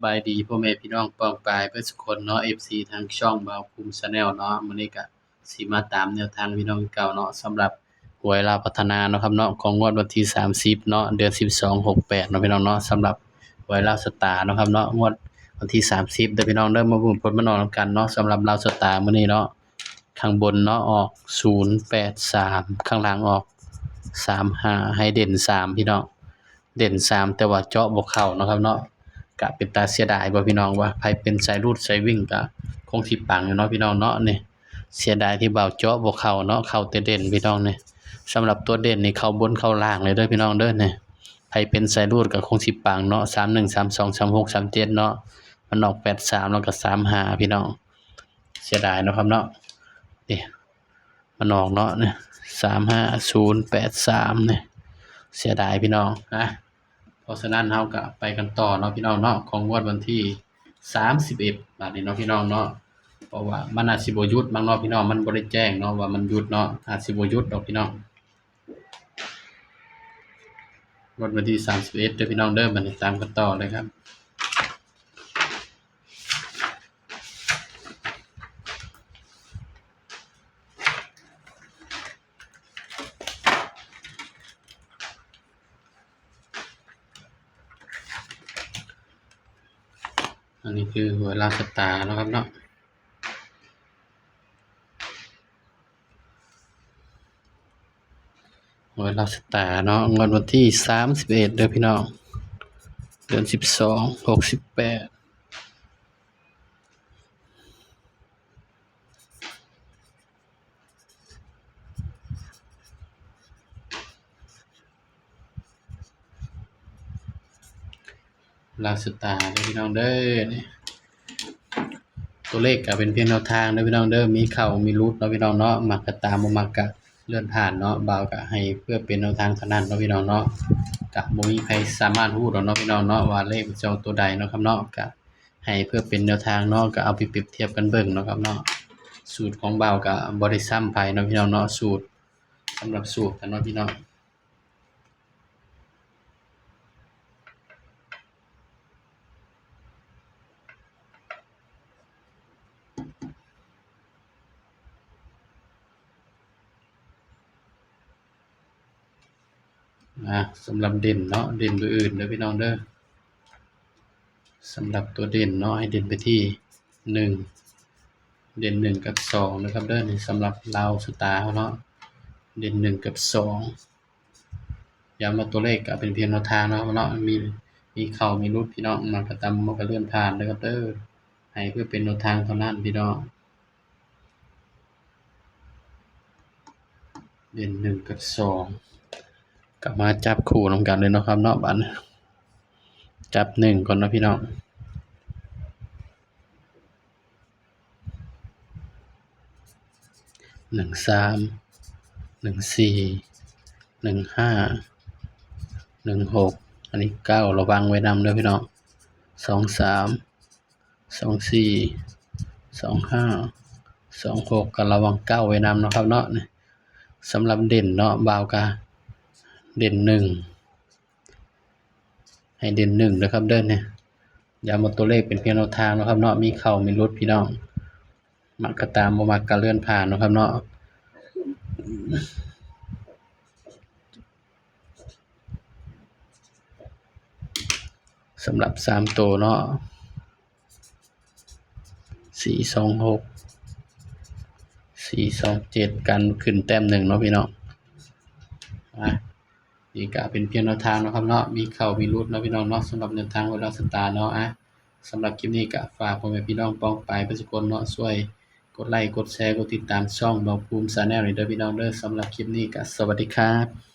บายดีพ่อแม่พี่น้องป้องปรายเบิดสุกคนเนาะ FC ทางช่องบ่าวภูมิ Channel เนาะมื้อนี้ก็สิมาตามแนวทางพี่น้องคือเก่าเนาะสำหรับหวยลาวพัฒนาเนาะครับเนาะของงวดวันที่30เนาะเดือน12 68เนาะพี่น้องเนาะสำหรับหวยลาวสตาร์เนาะครับเนาะงวดวันที่30เด้อพี่น้องเด้อมาเบิ่งผลมานอนำกันเนาะสำหรับลาวสตาร์มื้อนี้เนาะข้างบนเนาะออก083ข้างล่างออก35ให้เด่น3พี่น้องเด่น3แต่ว่าเจาะบ่เข้าเนาะครับเนาะก็เป็นตาเสียดายบ่พี่น้องว่าไผเป็นสายรูดสายวิ่งก็คงสิปังอยู่เนาะพี่น้องเนาะนี่เสียดายที่เบาเจาะบ่เข้าเนาะเข้าแต่เด่นพี่น้องนี่สำหรับตัวเด่นนี่เข้าบนเข้าล่างเลยเด้อพี่น้องเด้อนี่ไผเป็นสายรูดก็คงสิปังเนาะ31 32 36 37เนาะมันออก83แล้วก็35พี่น้องเสียดายเนาะครับเนาะนี่มันออกเนาะนี่35083นี่เสียดายพี่น้องนะเพราะฉะนั้นเราก็ไปกันต่อเนาะพี่น้องเนาะของงวดวันที่31บาดนี้เนาะพี่น้องเนาะเพราะว่ามันอาจสิบ่หยุดบางเนาะพี่น้องมันบ่ได้แจ้งเนาะว่ามันหยุดเนาะอาจสิบ่หยุดดอกพี่น้องงวดวันที่31เด้อพี่น้องเด้อบัดนี้ตามกันต่อเลยครับอันนี้คือหวยลาวสตาร์เนาะครับเนาะหวยลาวสตาร์เนาะงวดวันที่31เด้อพี่น้องเดือน12 68ลาวสตาร์เด้อพี่น้องเด้อนี่ตัวเลขก็เป็นเพียงแนวทางเด้อพี่น้องเด้อมีเข้ามีหลุดเนาะพี่น้องเนาะมักก็ตามบ่มักก็เลื่อนผ่านเนาะบ่าวก็ให้เพื่อเป็นแนวทางเท่านั้นเนาะพี่น้องเนาะก็บ่มีใครสามารถรู้ดอกเนาะพี่น้องเนาะว่าเลขมันจะออกตัวใดเนาะครับเนาะก็ให้เพื่อเป็นแนวทางเนาะก็เอาไปเปรียบเทียบกันเบิ่งเนาะครับเนาะสูตรของบ่าวก็บ่ได้ซ้ำไผเนาะพี่น้องเนาะสูตรสำหรับสูตรกันเนาะพี่น้องสำหรับเด่นเนาะเด่นตัวอื่นเด้อพี่น้องเด้อสำหรับตัวเด่นเนาะให้เด่นไปที่1เด่น1กับ2นะครับเด้อนี่สำหรับลาวสตาร์เนาะเด่น1กับ2ย้ำว่าตัวเลขก็เป็นเพียงแนวทางเนาะมีเข้ามีหลุดพี่น้องมันก็ตามมันก็เลื่อนผ่านเด้อครับเด้อให้เพื่อเป็นแนวทางเท่านั้นพี่น้องเด่น1กับ2ก็มาจับคู่นำกันเลยเนาะครับเนาะบัดนี้จับ1ก่อนเนาะพี่น้อง13 14 15 16อันนี้9ระวังไว้นำเด้อพี่น้อง23 24 25 26ก็ระวัง9ไว้นำเนาะครับเนาะนี่สำหรับเด่นเนาะบ่าวก็เด่น1ให้เด่น1เด้อครับเด้อนี่ย้ำว่าตัวเลขเป็นเพียงแนวทางเนาะครับเนาะมีเข้ามีหลุดพี่น้องมักก็ตามบ่มักก็เลื่อนผ่านเนาะครับเนาะสำหรับ3ตัวเนาะ426 427กันขึ้นแต้ม1เนาะพี่น้องนี่ก็เป็นเพียงแนวทางเนาะครับเนาะมีเข้ามีหลุดเนาะพี่น้องเนาะสำหรับแนวทางของเราสตาร์เนาะสำหรับคลิปนี้ก็ฝากพ่อแม่พี่น้องป้องปรายเบิดสุกคนเนาะช่วยกดไลค์กดแชร์กดติดตามช่องบ่าวภูมิ Channel นี่เด้อพี่น้องเด้อสำหรับคลิปนี้ก็สวัสดีครับ